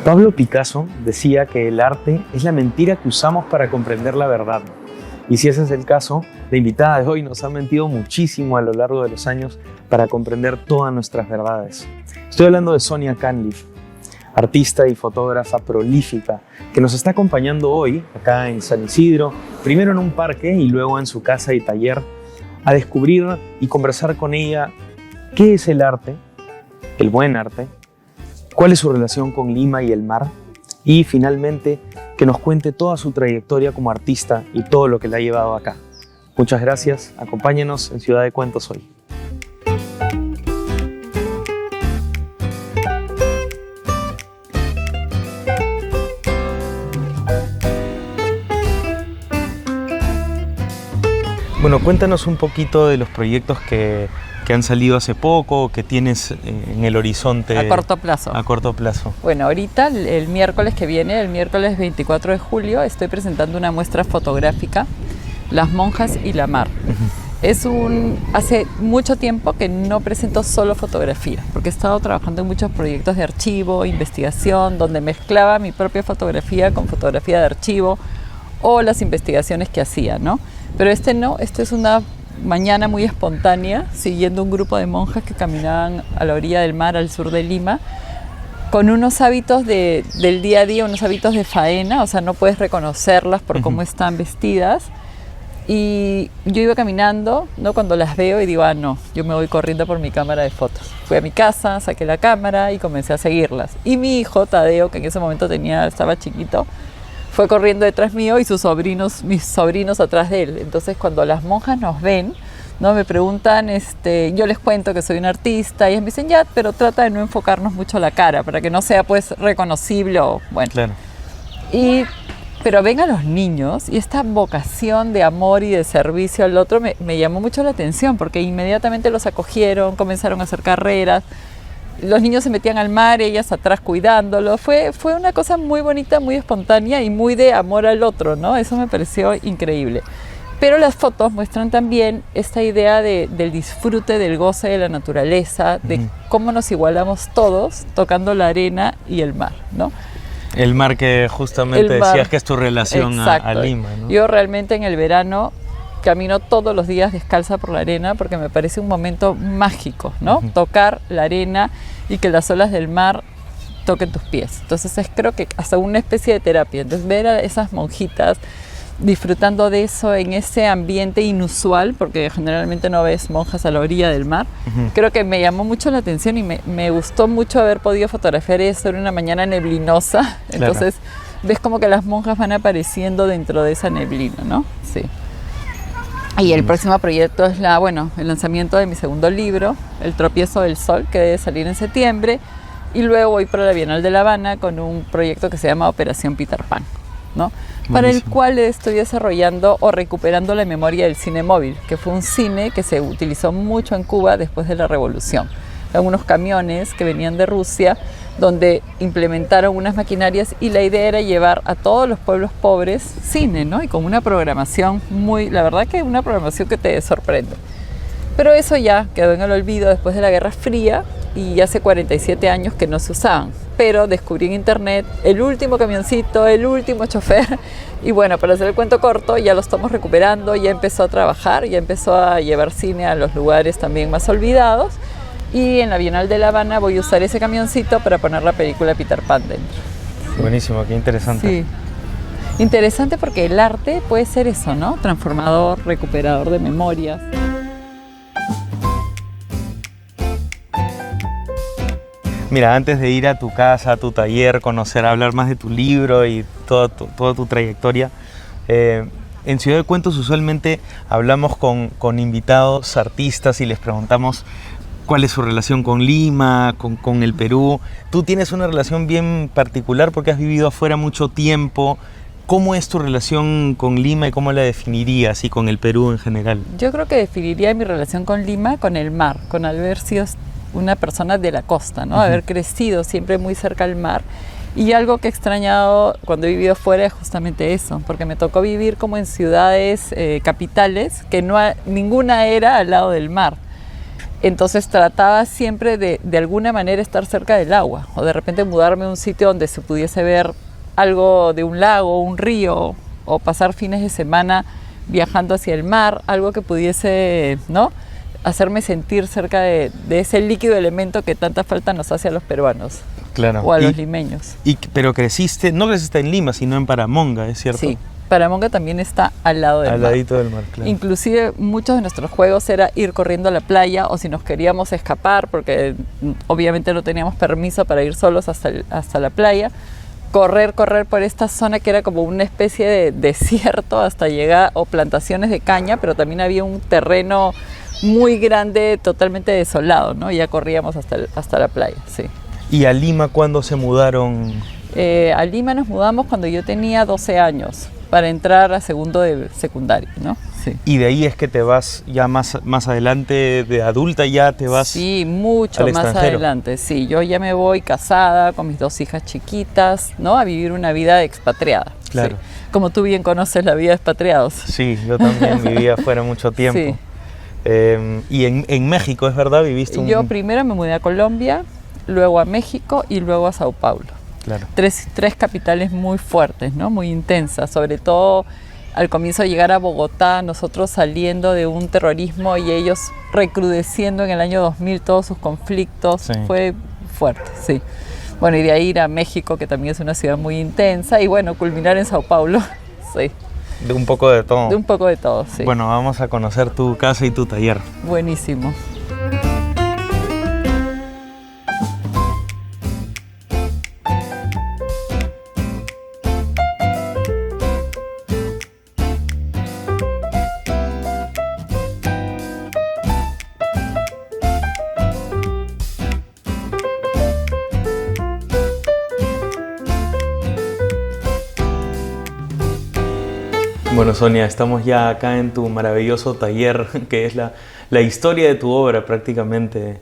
Pablo Picasso decía que el arte es la mentira que usamos para comprender la verdad. Y si ese es el caso, la invitada de hoy nos ha mentido muchísimo a lo largo de los años para comprender todas nuestras verdades. Estoy hablando de Sonia Cunliffe, artista y fotógrafa prolífica, que nos está acompañando hoy acá en San Isidro, primero en un parque y luego en su casa y taller, a descubrir y conversar con ella qué es el arte, el buen arte, cuál es su relación con Lima y el mar, y finalmente que nos cuente toda su trayectoria como artista y todo lo que la ha llevado acá. Muchas gracias, acompáñenos en Ciudad de Cuentos hoy. Bueno, cuéntanos un poquito de los proyectos que han salido hace poco, que tienes en el horizonte. A corto plazo. A corto plazo. Bueno, ahorita el miércoles que viene, el miércoles 24 de julio, estoy presentando una muestra fotográfica, Las monjas y la mar. Hace mucho tiempo que no presento solo fotografía, porque he estado trabajando en muchos proyectos de archivo, investigación, donde mezclaba mi propia fotografía con fotografía de archivo o las investigaciones que hacía, ¿no? Pero no, es una mañana muy espontánea, siguiendo un grupo de monjas que caminaban a la orilla del mar al sur de Lima, con unos hábitos del día a día, unos hábitos de faena, o sea, no puedes reconocerlas por cómo están vestidas. Y yo iba caminando, ¿no? Cuando las veo y digo, no, yo me voy corriendo por mi cámara de fotos. Fui a mi casa, saqué la cámara y comencé a seguirlas. Y mi hijo, Tadeo, que en ese momento estaba chiquito, fue corriendo detrás mío y mis sobrinos atrás de él. Entonces, cuando las monjas nos ven, ¿no? Me preguntan, yo les cuento que soy un artista y ellas me dicen, ya, pero trata de no enfocarnos mucho la cara para que no sea pues reconocible o bueno. Claro. Pero ven a los niños y esta vocación de amor y de servicio al otro me llamó mucho la atención porque inmediatamente los acogieron, comenzaron a hacer carreras. Los niños se metían al mar, ellas atrás cuidándolos. Fue una cosa muy bonita, muy espontánea y muy de amor al otro, ¿no? Eso me pareció increíble. Pero las fotos muestran también esta idea del disfrute, del goce de la naturaleza, de cómo nos igualamos todos tocando la arena y el mar, ¿no? El mar que justamente decías que es tu relación a Lima, ¿no? Yo realmente en el verano camino todos los días descalza por la arena porque me parece un momento mágico, ¿no? Tocar la arena y que las olas del mar toquen tus pies. Entonces creo que hasta una especie de terapia. Entonces ver a esas monjitas disfrutando de eso en ese ambiente inusual, porque generalmente no ves monjas a la orilla del mar, creo que me llamó mucho la atención y me gustó mucho haber podido fotografiar eso en una mañana neblinosa. Entonces ves como que las monjas van apareciendo dentro de esa neblina, ¿no? Sí. Y el próximo proyecto es el lanzamiento de mi segundo libro, El tropiezo del sol, que debe salir en septiembre. Y luego voy para la Bienal de La Habana con un proyecto que se llama Operación Peter Pan, ¿no? Para el cual estoy desarrollando o recuperando la memoria del cine móvil, que fue un cine que se utilizó mucho en Cuba después de la Revolución. Eran unos camiones que venían de Rusia, donde implementaron unas maquinarias y la idea era llevar a todos los pueblos pobres cine, ¿no? Y con una programación la verdad que una programación que te sorprende. Pero eso ya quedó en el olvido después de la Guerra Fría y hace 47 años que no se usaban. Pero descubrí en internet el último camioncito, el último chofer y bueno, para hacer el cuento corto, ya lo estamos recuperando, ya empezó a trabajar, ya empezó a llevar cine a los lugares también más olvidados. Y en la Bienal de La Habana voy a usar ese camioncito para poner la película Peter Pan dentro. Buenísimo, qué interesante. Sí. Interesante porque el arte puede ser eso, ¿no? Transformador, recuperador de memorias. Mira, antes de ir a tu casa, a tu taller, hablar más de tu libro y toda tu trayectoria, en Ciudad de Cuentos usualmente hablamos con invitados, artistas y les preguntamos cuál es su relación con Lima, con el Perú. Tú tienes una relación bien particular porque has vivido afuera mucho tiempo. ¿Cómo es tu relación con Lima y cómo la definirías y con el Perú en general? Yo creo que definiría mi relación con Lima con el mar, con haber sido una persona de la costa, ¿no? Haber crecido siempre muy cerca al mar. Y algo que he extrañado cuando he vivido afuera es justamente eso, porque me tocó vivir como en ciudades capitales que ninguna era al lado del mar. Entonces trataba siempre de alguna manera estar cerca del agua, o de repente mudarme a un sitio donde se pudiese ver algo de un lago, un río, o pasar fines de semana viajando hacia el mar, algo que pudiese, ¿no?, hacerme sentir cerca de ese líquido elemento que tanta falta nos hace a los peruanos. Claro. O a los limeños. Pero no creciste en Lima, sino en Paramonga, ¿es cierto? Sí, Paramonga también está al lado del mar. Al ladito del mar, claro. Inclusive muchos de nuestros juegos era ir corriendo a la playa, o si nos queríamos escapar, porque obviamente no teníamos permiso para ir solos hasta la playa, correr por esta zona que era como una especie de desierto hasta llegar, o plantaciones de caña, pero también había un terreno muy grande, totalmente desolado, ¿no? Y ya corríamos hasta la playa, sí. ¿Y a Lima cuándo se mudaron? A Lima nos mudamos cuando yo tenía 12 años, para entrar a segundo de secundaria, ¿no? Sí. Y de ahí es que te vas ya más adelante, de adulta ya te vas. Sí, mucho más adelante, sí. Yo ya me voy casada, con mis 2 hijas chiquitas, ¿no? A vivir una vida de expatriada. Claro. Sí. Como tú bien conoces la vida de expatriados. Sí, yo también viví afuera mucho tiempo. Sí. Y en México, ¿es verdad? ¿Viviste Yo primero me mudé a Colombia, luego a México y luego a Sao Paulo. Claro. Tres capitales muy fuertes, ¿no? Muy intensas, sobre todo al comienzo de llegar a Bogotá, nosotros saliendo de un terrorismo y ellos recrudeciendo en el año 2000 todos sus conflictos. Sí. Fue fuerte, sí. Bueno, y de ahí ir a México, que también es una ciudad muy intensa, y bueno, culminar en Sao Paulo, sí. De un poco de todo. De un poco de todo, sí. Bueno, vamos a conocer tu casa y tu taller. Buenísimo. Bueno, Sonia, estamos ya acá en tu maravilloso taller, que es la historia de tu obra prácticamente,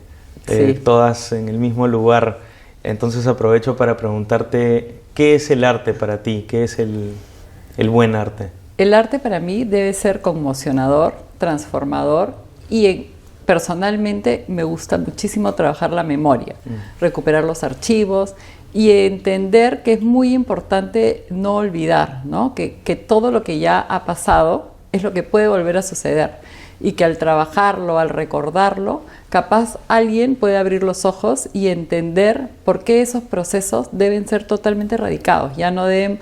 sí. Todas en el mismo lugar. Entonces aprovecho para preguntarte, ¿qué es el arte para ti? ¿Qué es el buen arte? El arte para mí debe ser conmocionador, transformador, y personalmente me gusta muchísimo trabajar la memoria, recuperar los archivos y entender que es muy importante no olvidar, ¿no? Que todo lo que ya ha pasado es lo que puede volver a suceder, y que al trabajarlo, al recordarlo, capaz alguien puede abrir los ojos y entender por qué esos procesos deben ser totalmente erradicados, ya no deben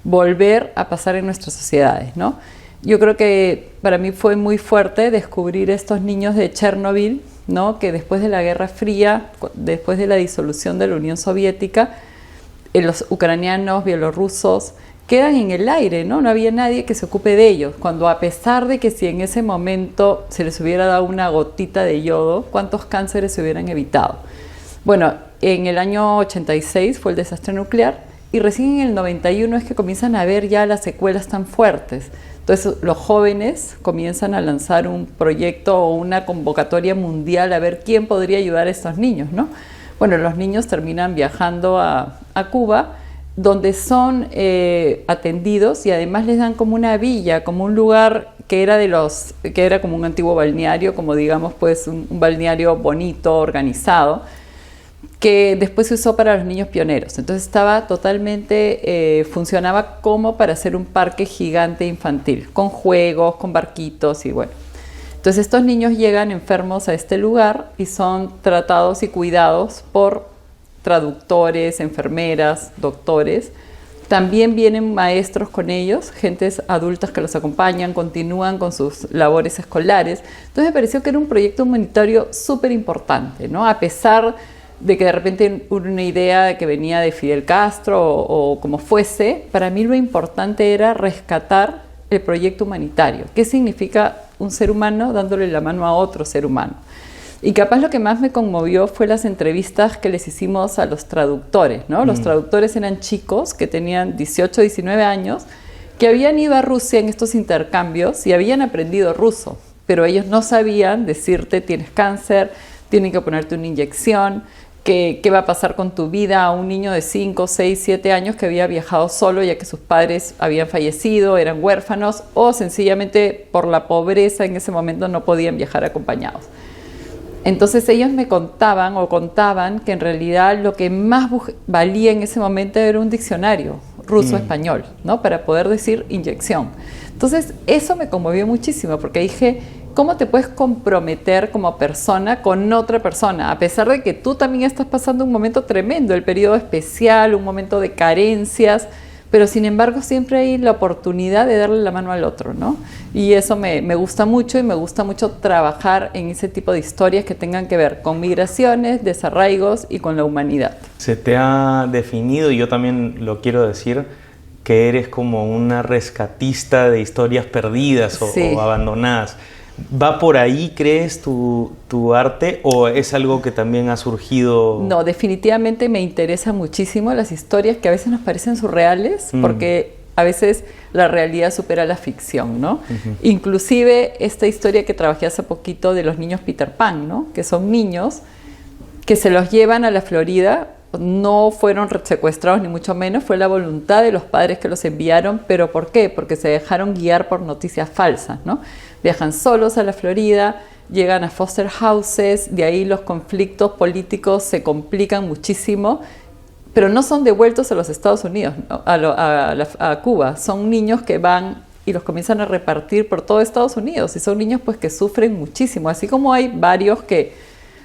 volver a pasar en nuestras sociedades, ¿no? Yo creo que para mí fue muy fuerte descubrir estos niños de Chernobyl, ¿no? Que después de la Guerra Fría, después de la disolución de la Unión Soviética, los ucranianos, bielorrusos, quedan en el aire, ¿no? No había nadie que se ocupe de ellos, cuando a pesar de que si en ese momento se les hubiera dado una gotita de yodo, ¿cuántos cánceres se hubieran evitado? Bueno, en el año 86 fue el desastre nuclear, y recién en el 91 es que comienzan a ver ya las secuelas tan fuertes. Entonces los jóvenes comienzan a lanzar un proyecto o una convocatoria mundial a ver quién podría ayudar a estos niños, ¿no? Bueno, los niños terminan viajando a Cuba, donde son atendidos, y además les dan como una villa, como un lugar que era como un antiguo balneario, como digamos pues un balneario bonito, organizado, que después se usó para los niños pioneros. Entonces estaba totalmente, funcionaba como para hacer un parque gigante infantil, con juegos, con barquitos y bueno. Entonces estos niños llegan enfermos a este lugar y son tratados y cuidados por traductores, enfermeras, doctores. También vienen maestros con ellos, gentes adultas que los acompañan, continúan con sus labores escolares. Entonces me pareció que era un proyecto humanitario súper importante, ¿no? A pesar de que de repente una idea que venía de Fidel Castro o como fuese, para mí lo importante era rescatar el proyecto humanitario. ¿Qué significa un ser humano dándole la mano a otro ser humano? Y capaz lo que más me conmovió fue las entrevistas que les hicimos a los traductores, ¿no? Los traductores eran chicos que tenían 18, 19 años, que habían ido a Rusia en estos intercambios y habían aprendido ruso, pero ellos no sabían decirte tienes cáncer, tienen que ponerte una inyección, qué va a pasar con tu vida, a un niño de 5, 6, 7 años que había viajado solo ya que sus padres habían fallecido, eran huérfanos o sencillamente por la pobreza en ese momento no podían viajar acompañados. Entonces ellos me contaban que en realidad lo que más valía en ese momento era un diccionario ruso-español, ¿no? Para poder decir inyección. Entonces eso me conmovió muchísimo porque dije, ¿cómo te puedes comprometer como persona con otra persona? A pesar de que tú también estás pasando un momento tremendo, el periodo especial, un momento de carencias, pero sin embargo siempre hay la oportunidad de darle la mano al otro, ¿no? Y eso me gusta mucho y me gusta mucho trabajar en ese tipo de historias que tengan que ver con migraciones, desarraigos y con la humanidad. Se te ha definido, y yo también lo quiero decir, que eres como una rescatista de historias perdidas o abandonadas. ¿Va por ahí, crees, tu arte, o es algo que también ha surgido? No, definitivamente me interesa muchísimo las historias que a veces nos parecen surreales, porque a veces la realidad supera la ficción, ¿no? Inclusive esta historia que trabajé hace poquito de los niños Peter Pan, ¿no? Que son niños que se los llevan a la Florida, no fueron secuestrados ni mucho menos, fue la voluntad de los padres que los enviaron, pero ¿por qué? Porque se dejaron guiar por noticias falsas, ¿no? Viajan solos a la Florida, llegan a foster houses, de ahí los conflictos políticos se complican muchísimo, pero no son devueltos a los Estados Unidos, ¿no? a Cuba. Son niños que van y los comienzan a repartir por todo Estados Unidos, y son niños pues que sufren muchísimo, así como hay varios que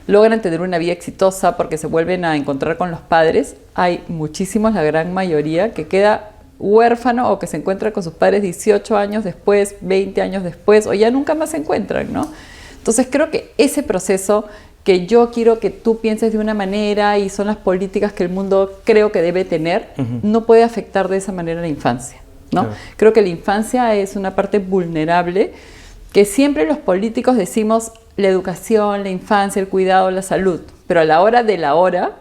logran tener una vida exitosa porque se vuelven a encontrar con los padres, hay muchísimos, la gran mayoría, que queda huérfano o que se encuentra con sus padres 18 años después, 20 años después, o ya nunca más se encuentran, ¿no? Entonces creo que ese proceso que yo quiero que tú pienses de una manera y son las políticas que el mundo creo que debe tener, no puede afectar de esa manera a la infancia, ¿no? Claro. Creo que la infancia es una parte vulnerable que siempre los políticos decimos la educación, la infancia, el cuidado, la salud, pero a la hora de la hora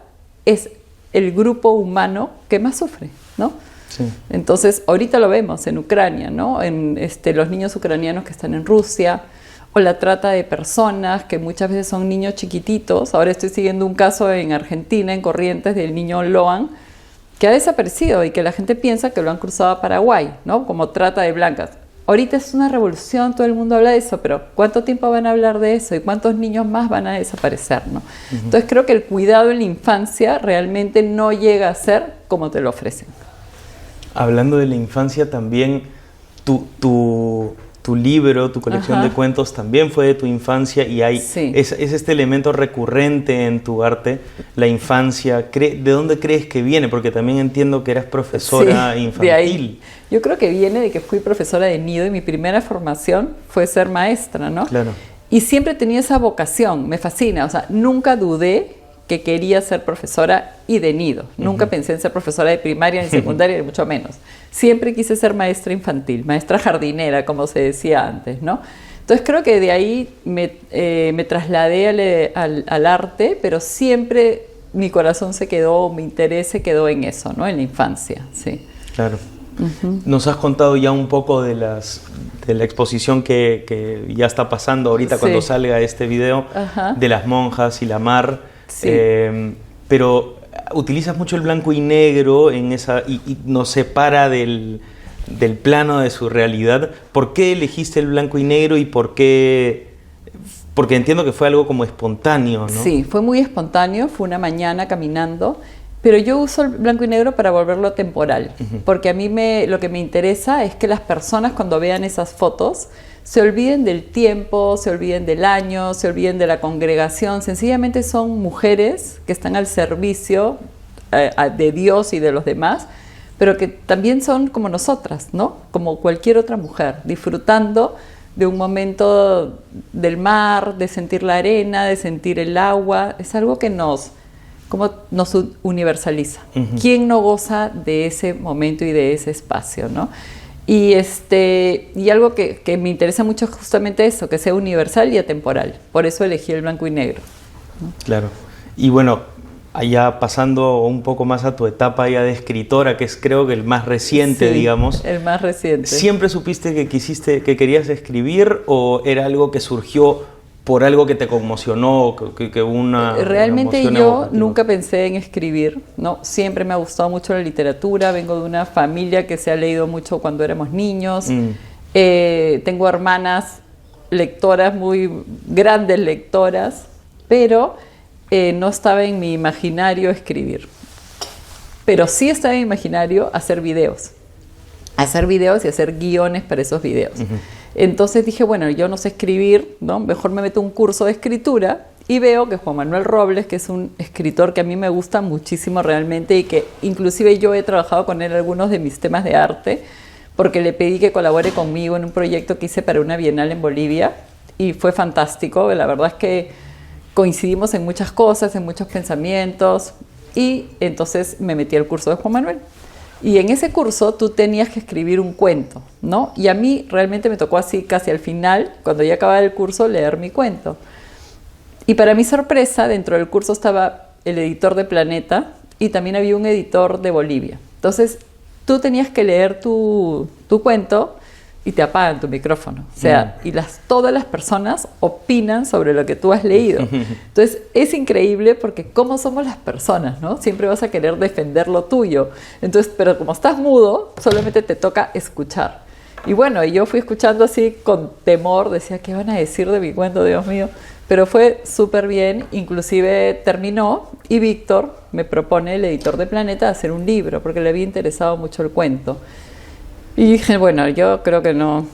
es el grupo humano que más sufre, ¿no? Sí. Entonces, ahorita lo vemos en Ucrania, ¿no? En los niños ucranianos que están en Rusia, o la trata de personas, que muchas veces son niños chiquititos. Ahora estoy siguiendo un caso en Argentina, en Corrientes, del niño Loan, que ha desaparecido y que la gente piensa que lo han cruzado a Paraguay, ¿no? Como trata de blancas. Ahorita es una revolución, todo el mundo habla de eso, pero ¿cuánto tiempo van a hablar de eso? ¿Y cuántos niños más van a desaparecer, ¿no? Entonces creo que el cuidado en la infancia realmente no llega a ser como te lo ofrecen. Hablando de la infancia también, tu libro, tu colección de cuentos también fue de tu infancia, y hay es este elemento recurrente en tu arte, la infancia. ¿De dónde crees que viene? Porque también entiendo que eras profesora infantil. De ahí. Yo creo que viene de que fui profesora de nido y mi primera formación fue ser maestra, ¿no? Claro. Y siempre tenía esa vocación, me fascina, o sea, nunca dudé que quería ser profesora y de nido. Nunca pensé en ser profesora de primaria ni secundaria, ni mucho menos. Siempre quise ser maestra infantil, maestra jardinera, como se decía antes, ¿no? Entonces creo que de ahí me trasladé al arte, pero siempre mi corazón se quedó, mi interés se quedó en eso, ¿no? En la infancia, sí. Claro. Nos has contado ya un poco de la exposición que ya está pasando ahorita cuando salga este video, de las monjas y la mar. Sí. Pero utilizas mucho el blanco y negro en esa, y nos separa del plano de su realidad. ¿Por qué elegiste el blanco y negro y por qué? Porque entiendo que fue algo como espontáneo, ¿no? Sí, fue muy espontáneo, fue una mañana caminando, pero yo uso el blanco y negro para volverlo temporal, porque a mí lo que me interesa es que las personas cuando vean esas fotos se olviden del tiempo, se olviden del año, se olviden de la congregación. Sencillamente son mujeres que están al servicio de Dios y de los demás, pero que también son como nosotras, ¿no? Como cualquier otra mujer, disfrutando de un momento del mar, de sentir la arena, de sentir el agua. Es algo que nos universaliza. ¿Quién no goza de ese momento y de ese espacio, ¿no? Y algo que me interesa mucho es justamente eso, que sea universal y atemporal. Por eso elegí el blanco y negro, ¿no? Claro. Y bueno, allá pasando un poco más a tu etapa ya de escritora, que es creo que el más reciente, digamos. El más reciente. ¿Siempre supiste que querías escribir, o era algo que surgió por algo que te conmocionó, que una... Realmente yo nunca pensé en escribir, ¿no? Siempre me ha gustado mucho la literatura, vengo de una familia que se ha leído mucho cuando éramos niños, tengo hermanas lectoras, muy grandes lectoras, pero no estaba en mi imaginario escribir. Pero sí estaba en mi imaginario hacer videos y hacer guiones para esos videos. Entonces dije, bueno, yo no sé escribir, ¿no? Mejor me meto a un curso de escritura y veo que Juan Manuel Robles, que es un escritor que a mí me gusta muchísimo realmente y que inclusive yo he trabajado con él algunos de mis temas de arte, porque le pedí que colabore conmigo en un proyecto que hice para una bienal en Bolivia y fue fantástico. La verdad es que coincidimos en muchas cosas, en muchos pensamientos y entonces me metí al curso de Juan Manuel. Y en ese curso tú tenías que escribir un cuento, ¿no? Y a mí realmente me tocó así casi al final, cuando ya acababa el curso, leer mi cuento. Y para mi sorpresa, dentro del curso estaba el editor de Planeta y también había un editor de Bolivia. Entonces tú tenías que leer tu cuento y te apagan tu micrófono. O sea, y todas las personas opinan sobre lo que tú has leído. Entonces, es increíble porque cómo somos las personas, ¿no? Siempre vas a querer defender lo tuyo. Entonces, pero como estás mudo, solamente te toca escuchar. Y bueno, yo fui escuchando así con temor, decía, ¿qué van a decir de mi cuento, Dios mío? Pero fue súper bien, inclusive terminó y Víctor me propone, el editor de Planeta, hacer un libro, porque le había interesado mucho el cuento. Y dije, bueno, yo creo que no.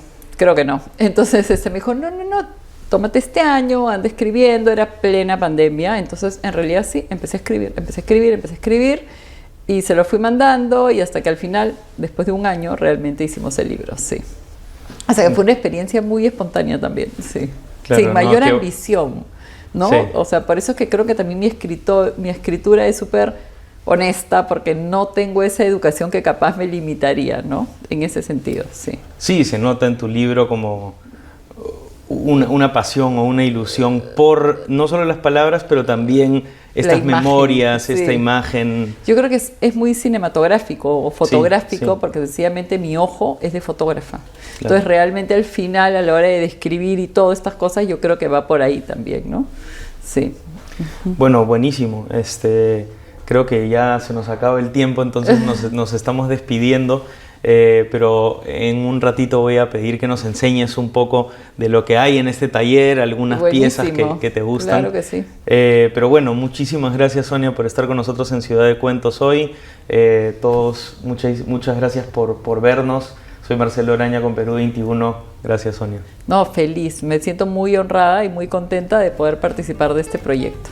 Entonces me dijo, no, tómate este año, anda escribiendo, era plena pandemia. Entonces, en realidad sí, empecé a escribir y se lo fui mandando y hasta que al final, después de un año, realmente hicimos el libro, sí. O sea que fue una experiencia muy espontánea también, sí. Claro, sin mayor ambición, ¿no? Sí. O sea, por eso es que creo que también mi escritura es súper honesta, porque no tengo esa educación que capaz me limitaría, ¿no? En ese sentido, sí. Sí, se nota en tu libro como una pasión o una ilusión por no solo las palabras, pero también estas memorias, sí. Esta imagen. Yo creo que es muy cinematográfico o fotográfico, sí. Porque sencillamente mi ojo es de fotógrafa. Claro. Entonces realmente al final, a la hora de describir y todas estas cosas, yo creo que va por ahí también, ¿no? Sí. Bueno, buenísimo. Creo que ya se nos acaba el tiempo, entonces nos estamos despidiendo, pero en un ratito voy a pedir que nos enseñes un poco de lo que hay en este taller, algunas piezas que te gustan. Claro que sí. Pero bueno, muchísimas gracias, Sonia, por estar con nosotros en Ciudad de Cuentos hoy. Todos, muchas gracias por vernos. Soy Marcelo Araña con Perú 21. Gracias, Sonia. No, feliz. Me siento muy honrada y muy contenta de poder participar de este proyecto.